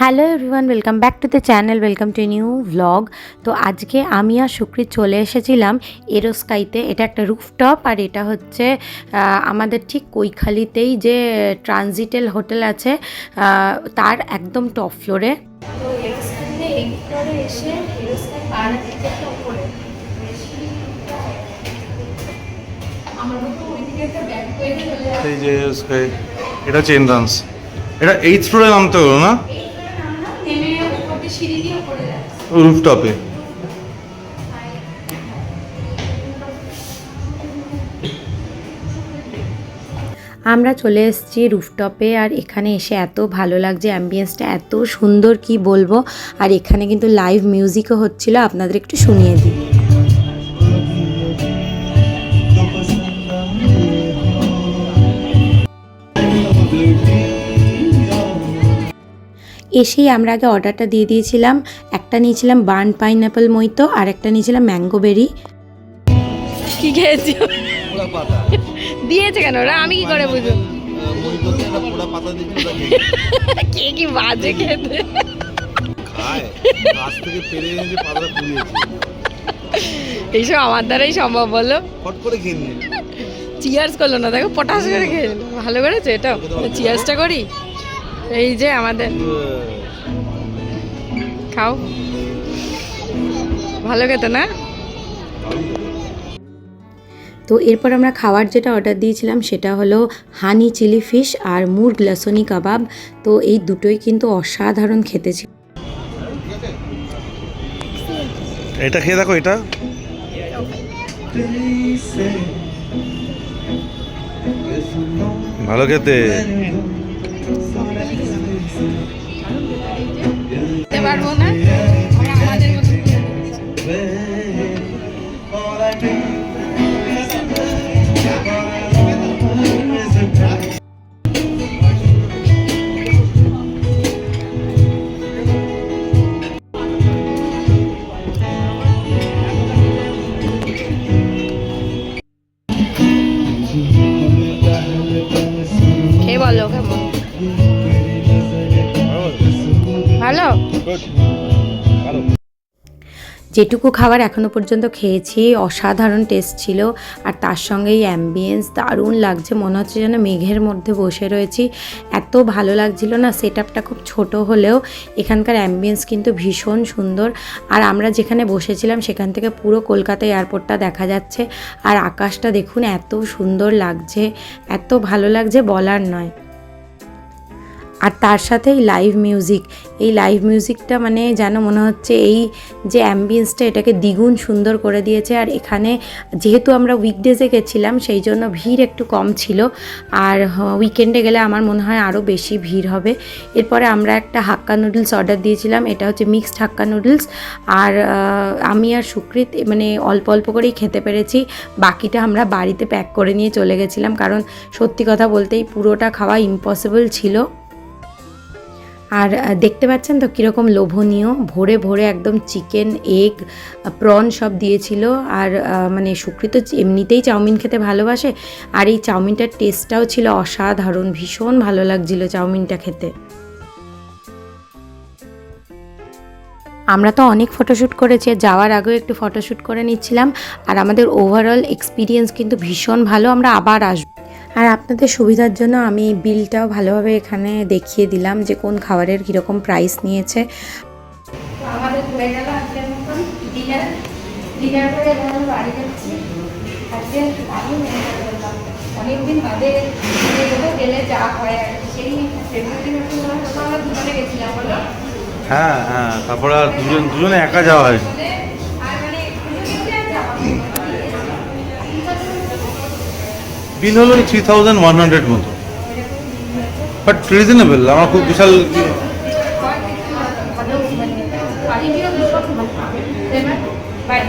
Hello everyone, welcome back to the channel, welcome to new vlog. তো আজকে আমি আর সুকৃত চলে এসেছিলাম এরোস্কাইতে। এটা একটা রুফটপ, আর এটা হচ্ছে আমাদের ঠিক কৈখালিতেই যে ট্রানজিটেল হোটেল আছে তার একদম টপ ফ্লোরে। তো এরোস্কাইতে এই ফ্লোরে এসে এরোস্কাই পার টিকেটটা উপরে আমরা তো ওইদিকে একটা ব্যাক করে চলে যাই। এই যে স্কাই, এটা হচ্ছে এন্ট্রান্স। এটা 8th ফ্লোরে নামতে হলো না? নেমে উপরে সিঁড়ি দিয়ে উপরে যাচ্ছে রুফটপে। আমরা চলে এসেছি রুফটপে, আর এখানে এসে এত ভালো লাগছে, অ্যাম্বিয়েন্সটা এত সুন্দর কি বলবো। আর এখানে কিন্তু লাইভ মিউজিকও হচ্ছিল, আপনাদের একটু শুনিয়ে দিই। এসেই আমরা আগে অর্ডারটা দিয়ে দিয়েছিলাম। একটা নিয়েছিলাম বার্ন পাইনঅ্যাপল মইতো, আর একটা নিয়েছিলাম ম্যাঙ্গো বেরি। কি খেয়েছি দিয়েছে কেন ওরা, আমি কি করে বুঝবো? কে কি বাজে খেতে এইসব আমার দ্বারাই সম্ভব, বলো। চিয়ার্স করলো না, দেখো পটাশ করে খেয়ে নিল। ভালো করেছে এটা, চিয়ার্সটা করি। এই যে আমাদের খাও, ভালো খেতে না? তো এরপর আমরা খাওয়ার যেটা অর্ডার দিয়েছিলাম সেটা হলো হানি চিলি ফিশ আর মুরগ লসনি কাবাব। তো এই দুটোই কিন্তু অসাধারণ খেতে ছিল। এটা খেয়ে দেখো, এটা ভালো খেতে। খেতে পারবো না, আমাদের মতো খেয়ে বলো কেমন। ভালো। যেটুকু খাবার এখনও পর্যন্ত খেয়েছি অসাধারণ টেস্ট ছিল, আর তার সঙ্গে এই অ্যাম্বিয়েন্স দারুণ লাগছে, মনে হচ্ছে যেন মেঘের মধ্যে বসে রয়েছি। এত ভালো লাগছিল না। সেট আপটা খুব ছোট হলেও এখানকার অ্যাম্বিয়েন্স কিন্তু ভীষণ সুন্দর। আর আমরা যেখানে বসেছিলাম সেখান থেকে পুরো কলকাতা এয়ারপোর্টটা দেখা যাচ্ছে, আর আকাশটা দেখুন এত সুন্দর লাগছে, এত ভালো লাগছে বলার নয়। আর তার সাথে এই লাইভ মিউজিকটা মানে যেন মনে হচ্ছে এই যে অ্যাম্বিয়েন্সটা এটাকে দ্বিগুণ সুন্দর করে দিয়েছে। আর এখানে যেহেতু আমরা উইকডেজে গেছিলাম সেই জন্য ভিড় একটু কম ছিল, আর উইকেন্ডে গেলে আমার মনে হয় আরও বেশি ভিড় হবে। এরপরে আমরা একটা হাক্কা নুডলস অর্ডার দিয়েছিলাম, এটা হচ্ছে মিক্সড হাক্কা নুডলস। আর আমি আর সুকৃত মানে অল্প অল্প করেই খেতে পেরেছি, বাকিটা আমরা বাড়িতে প্যাক করে নিয়ে চলে গেছিলাম, কারণ সত্যি কথা বলতেই পুরোটা খাওয়া ইম্পসিবল ছিল। আর দেখতে পাচ্ছেন তো কীরকম লোভনীয়, ভরে ভরে একদম চিকেন, এগ, প্রন সব দিয়েছিল। আর মানে সুকৃত এমনিতেই চাউমিন খেতে ভালোবাসে, আর এই চাউমিনটার টেস্টটাও ছিল অসাধারণ, ভীষণ ভালো লাগছিল চাউমিনটা খেতে। আমরা তো অনেক ফটোশ্যুট করেছি, যাওয়ার আগেও একটু ফটোশ্যুট করে নিচ্ছিলাম। আর আমাদের ওভারঅল এক্সপিরিয়েন্স কিন্তু ভীষণ ভালো, আমরা আবার আসবো। আর আপনাদের সুবিধার জন্য আমি বিলটাও ভালোভাবে এখানে দেখিয়ে দিলাম যে কোন খাবারের কীরকম প্রাইস নিয়েছে। আমাদের হয়ে গেল আজকের মতন ডিনার করে আমরা বাড়ি যাচ্ছি। আজকে অনেকদিন বাদে গেলে যা হয় আর কি, সেই আমরা দুজনে গেছিলাম, বলো। হ্যাঁ হ্যাঁ, তারপরে আর দুজনে একা যাওয়া হয়। বিল হলো 3100 মতো, বাট রিজনেবল। আমার খুব বিশাল বাই।